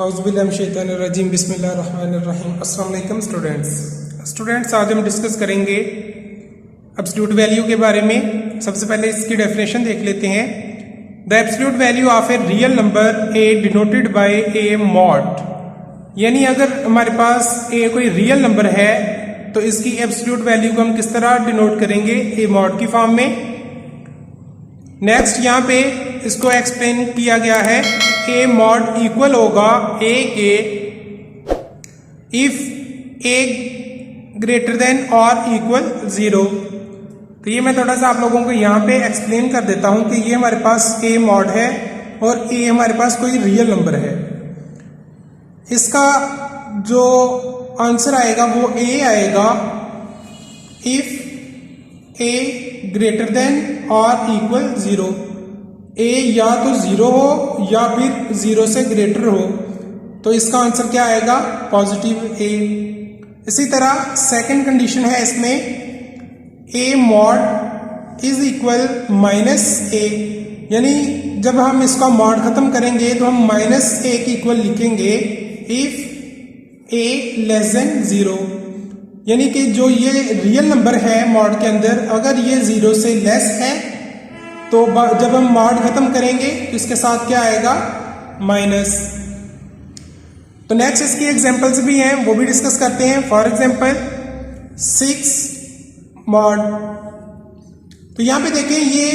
औज़ुबिल्लाहिमिनश्शैतानिर्रजीम बिस्मिल्लाहिर्रहमानिर्रहीम। अस्सलाम वालेकुम स्टूडेंट्स, आज हम डिस्कस करेंगे एब्सोल्यूट वैल्यू के बारे में। सबसे पहले इसकी डेफिनेशन देख लेते हैं। The absolute value of a real number A denoted by A mod, यानी अगर हमारे पास ए कोई रियल नंबर है तो इसकी एब्सोल्यूट वैल्यू को हम किस तरह डिनोट करेंगे, ए मॉड की फॉर्म में। नेक्स्ट यहाँ पे इसको एक्सप्लेन किया गया है, ए मॉड इक्वल होगा ए के इफ ए ग्रेटर देन और इक्वल 0। तो ये मैं थोड़ा सा आप लोगों को यहाँ पे एक्सप्लेन कर देता हूं कि ये हमारे पास ए मॉड है और ए हमारे पास कोई रियल नंबर है। इसका जो आंसर आएगा वो ए आएगा इफ ए ग्रेटर देन और इक्वल 0। ए या तो 0 हो या फिर 0 से ग्रेटर हो, तो इसका आंसर क्या आएगा, पॉजिटिव ए। इसी तरह सेकंड कंडीशन है इसमें, A mod is equal minus ए, यानी जब हम इसका मॉड खत्म करेंगे तो हम माइनस ए की इक्वल लिखेंगे इफ ए लेस देन 0, यानी कि जो ये रियल नंबर है मॉड के अंदर, अगर ये 0 से लेस है तो जब हम मॉड खत्म करेंगे तो इसके साथ क्या आएगा, माइनस। तो नेक्स्ट इसकी एग्जांपल्स भी हैं, वो भी डिस्कस करते हैं। फॉर एग्जांपल 6 मॉड, तो यहां पे देखें ये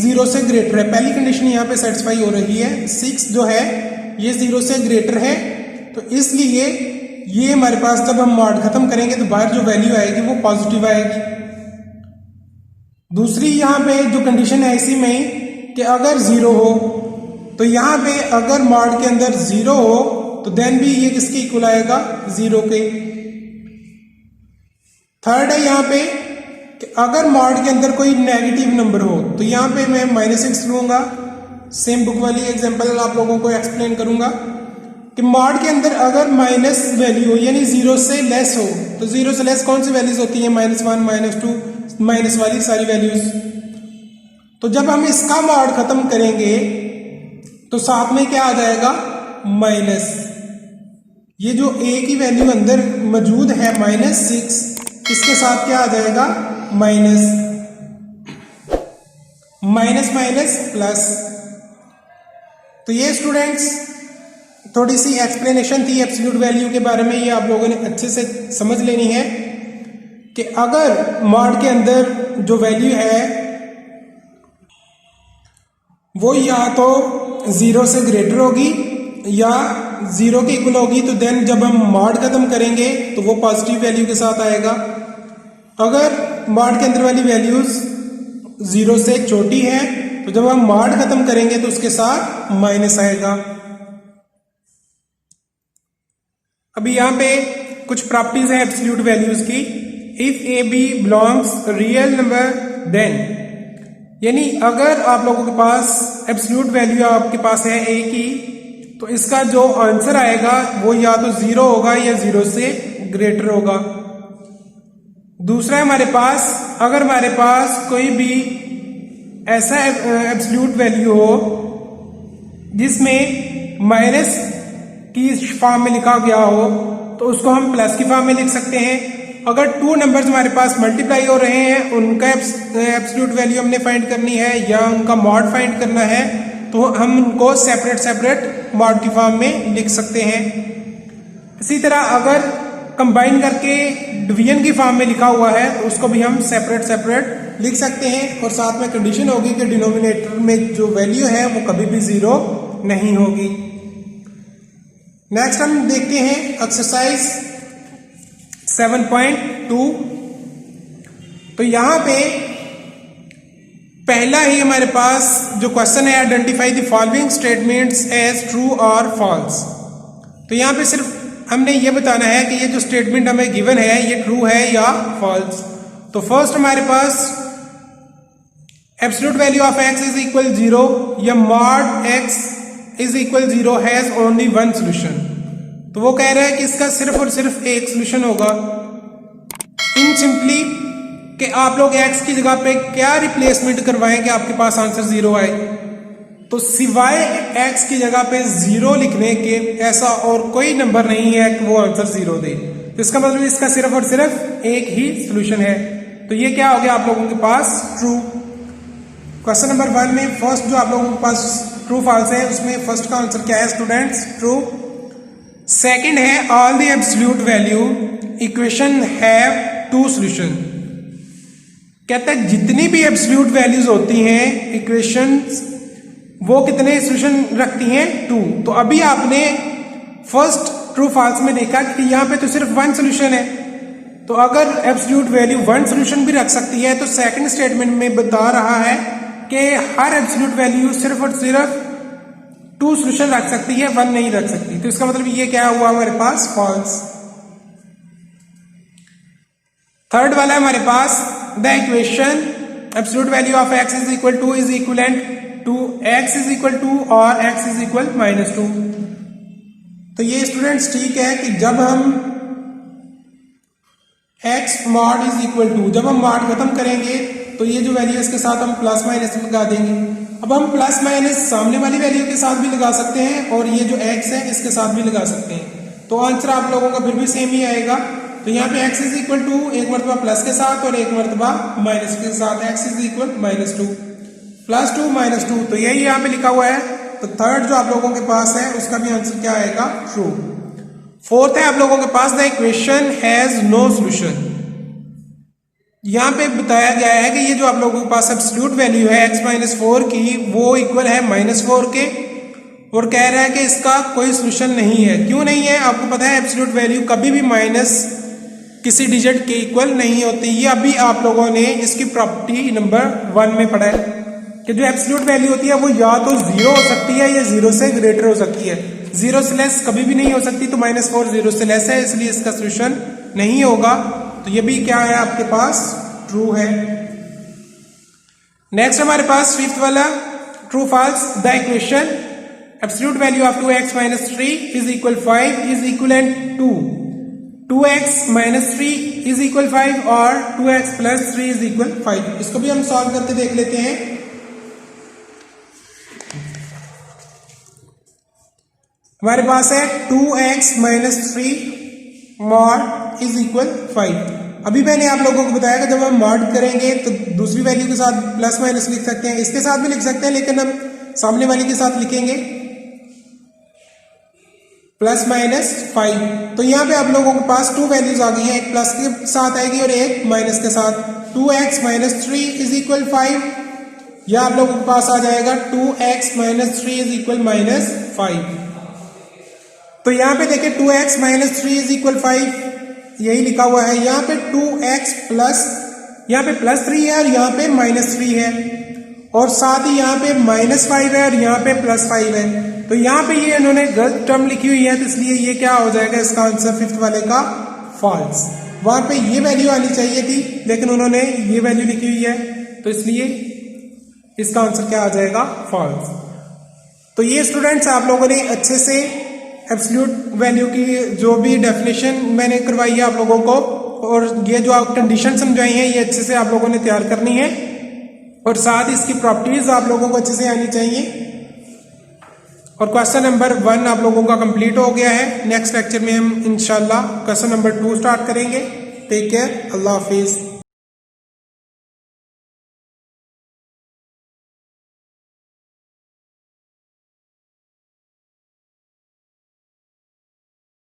0 से ग्रेटर है, पहली कंडीशन यहां पे सेटिस्फाई हो रही है। 6 जो है ये 0 से ग्रेटर है, तो इसलिए ये हमारे पास जब हम मॉड खत्म करेंगे तो बाहर जो वैल्यू आएगी वो पॉजिटिव आएगी। दूसरी यहां पे जो कंडीशन है इसी में कि अगर 0 हो, तो यहां पे अगर मॉड के अंदर 0 हो तो देन भी ये किसके इक्वल आएगा, 0 के। थर्ड है यहां पे कि अगर मॉड के अंदर कोई नेगेटिव नंबर हो, तो यहां पे मैं -6 लूंगा। सेम बुक वाली एग्जांपल आप लोगों को एक्सप्लेन करूंगा कि मॉड के अंदर अगर माइनस वैल्यू हो, यानी 0 से लेस हो, तो 0 से लेस कौन सी वैल्यूज होती है, -1 -2 माइनस वाली सारी वैल्यूज। तो जब हम इसका मॉड खत्म करेंगे तो साथ में क्या आ जाएगा, माइनस। ये जो a की वैल्यू अंदर मौजूद है -6, इसके साथ क्या आ जाएगा, माइनस। Minus minus plus. तो ये स्टूडेंट्स थोड़ी सी एक्सप्लेनेशन थी एब्सोल्यूट वैल्यू के बारे में, ये आप लोगों ने अच्छे से समझ लेनी है कि अगर मॉड के अंदर जो वैल्यू है वो या तो 0 से ग्रेटर होगी या 0 के इक्वल होगी, तो देन जब हम मॉड खत्म करेंगे तो वो पॉजिटिव वैल्यू के साथ आएगा। अगर मॉड के अंदर वाली वैल्यूज 0 से छोटी है तो जब हम मॉड खत्म करेंगे तो उसके साथ माइनस आएगा। अभी यहां पे कुछ प्रॉपर्टीज हैं एब्सोल्यूट वैल्यूज की। If a b belongs real number then, यानी अगर आप लोगों के पास एब्सोल्यूट वैल्यू आपके पास है ए की, तो इसका जो आंसर आएगा वो या तो 0 होगा या 0 से ग्रेटर होगा। दूसरा हमारे पास, अगर हमारे पास कोई भी ऐसा एब्सोल्यूट वैल्यू हो जिसमें माइनस की फॉर्म में लिखा गया हो, तो उसको हम प्लस की फॉर्म में लिख सकते हैं। अगर 2 नंबर्स हमारे पास मल्टीप्लाई हो रहे हैं, उनका एब्सोल्यूट वैल्यू हमने फाइंड करनी है या उनका मॉड फाइंड करना है, तो हम उनको सेपरेट सेपरेट मॉड की फॉर्म में लिख सकते हैं। इसी तरह अगर कंबाइन करके डिवीजन की फॉर्म में लिखा हुआ है तो उसको भी हम सेपरेट सेपरेट लिख सकते हैं, और साथ में कंडीशन होगी कि डिनोमिनेटर में जो वैल्यू है वो कभी भी 0 नहीं होगी। नेक्स्ट हम देखते हैं एक्सरसाइज 7.2। तो यहां पे पहला ही हमारे पास जो क्वेश्चन है, identify the following statements as true और फॉल्स। तो यहां पे सिर्फ हमने ये बताना है कि ये जो स्टेटमेंट हमें गिवन है ये ट्रू है या फॉल्स। तो फर्स्ट हमारे पास absolute value of x is equal 0 या mod x is equal 0 has only one solution. तो वो कह रहा है कि इसका सिर्फ और सिर्फ एक सोल्यूशन होगा। इन सिंपली कि आप लोग x की जगह पे क्या रिप्लेसमेंट करवाएं कि आपके पास आंसर 0 आए। तो सिवाय x की जगह पे 0 लिखने के ऐसा और कोई नंबर नहीं है कि वो आंसर 0 दे। तो इसका मतलब इसका सिर्फ और सिर्फ एक ही सोल्यूशन है। तो ये क्या हो गया आप लोगों के पास ट्रू। क्वेश्चन नंबर 1 में फर्स्ट जो आप लोगों के पास ट्रू फॉल्स है उसमें फर्स्ट का आंसर क्या है स्टूडेंट्स? ट्रू। सेकंड है all the absolute value equation have two solution. कहता है जितनी भी एब्सोल्यूट वैल्यूज होती हैं इक्वेशंस वो कितने सॉल्यूशन रखती हैं? 2। तो अभी आपने फर्स्ट ट्रू फॉल्स में देखा कि यहाँ पे तो सिर्फ 1 सॉल्यूशन है। तो अगर एब्सोल्यूट वैल्यू 1 सॉल्यूशन भी रख सकती है तो सेकंड स्टेटमेंट में बता रहा है कि हर एब्सोल्यूट वैल्यू सिर्फ और सिर्फ 2 सॉल्यूशन रख सकती है, 1 नहीं रख सकती। तो इसका मतलब ये क्या हुआ हमारे पास? फॉल्स। थर्ड वाला है हमारे पास the equation absolute value of x is equal to is equivalent to x is equal to और x इज इक्वल -2। तो ये स्टूडेंट्स ठीक है कि जब हम x mod is equal to, जब हम मॉड खत्म करेंगे तो ये जो वैल्यू है इसके साथ हम प्लस माइनस लगा देंगे। अब हम प्लस माइनस सामने वाली वैल्यू के साथ भी लगा सकते हैं और ये जो x है इसके साथ भी लगा सकते हैं। तो आंसर आप लोगों का फिर भी सेम ही आएगा। तो यहाँ पे x इज इक्वल टू एक मरतबा प्लस के साथ और एक मरतबा माइनस के साथ, x इज इक्वल -2 +2 -2। तो यही यहाँ पे लिखा हुआ है। तो थर्ड जो आप लोगों के पास है उसका भी आंसर क्या आएगा? ट्रू। फोर्थ है आप लोगों के पास the equation has no solution. यहाँ पे बताया गया है कि ये जो आप लोगों के पास एब्सोल्यूट वैल्यू है x -4 की वो इक्वल है -4 के, और कह रहा है कि इसका कोई सॉल्यूशन नहीं है। क्यों नहीं है? आपको पता है एब्सोल्यूट वैल्यू कभी भी माइनस किसी डिजिट के इक्वल नहीं होती। ये अभी आप लोगों ने इसकी प्रॉपर्टी नंबर 1 में पढ़ा है कि जो एब्सोल्यूट वैल्यू होती है वो या तो 0 हो सकती है या 0 से ग्रेटर हो सकती है। 0 से लेस कभी भी नहीं हो सकती। तो -4 0 से लेस है इसलिए इसका सॉल्यूशन नहीं होगा। तो ये भी क्या है आपके पास? ट्रू है। नेक्स्ट हमारे पास फिफ्थ वाला true false the equation absolute value of 2x - 3 is equal 5 is equivalent to 2x - 3 is equal 5 और 2x + 3 इज इक्वल 5। इसको भी हम सॉल्व करके देख लेते हैं। हमारे पास है 2x - 3 मॉड इज इक्वल 5। अभी मैंने आप लोगों को बताया कि जब हम मॉड करेंगे तो दूसरी वैल्यू के साथ प्लस माइनस लिख सकते हैं, इसके साथ भी लिख सकते हैं, लेकिन हम सामने वाली के साथ लिखेंगे +-5। तो यहाँ पे आप लोगों के पास 2 वैल्यूज आ गई हैं, एक प्लस के साथ आएगी और एक माइनस के साथ। 2x - 3 इज इक्वल 5, या आप लोगों के पास आ जाएगा 2x - 3 इज इक्वल -5। तो यहाँ पे देखिए 2x - 3 इज इक्वल 5 यही लिखा हुआ है। यहाँ पे 2x प्लस, यहाँ पे +3 है और यहाँ पे -3 है, और साथ ही यहाँ पे -5 है और यहाँ पे +5 है। तो यहाँ पे ये इन्होंने गलत टर्म लिखी हुई है, तो इसलिए ये क्या हो जाएगा इसका आंसर फिफ्थ वाले का फॉल्स। वहां पे ये वैल्यू आनी चाहिए थी लेकिन उन्होंने ये वैल्यू लिखी हुई है, तो इसलिए इसका आंसर क्या आ जाएगा? फॉल्स। तो ये स्टूडेंट्स आप लोगों ने अच्छे से एब्सोल्यूट वैल्यू की जो भी डेफिनेशन मैंने करवाई है आप लोगों को, और ये जो आप कंडीशन समझाई है ये अच्छे से आप लोगों ने तैयार करनी है, और साथ इसकी प्रॉपर्टीज आप लोगों को अच्छे से आनी चाहिए। और क्वेश्चन नंबर 1 आप लोगों का कंप्लीट हो गया है। नेक्स्ट लेक्चर में हम इंशाल्लाह क्वेश्चन नंबर 2 स्टार्ट करेंगे। टेक केयर, अल्लाह हाफिज।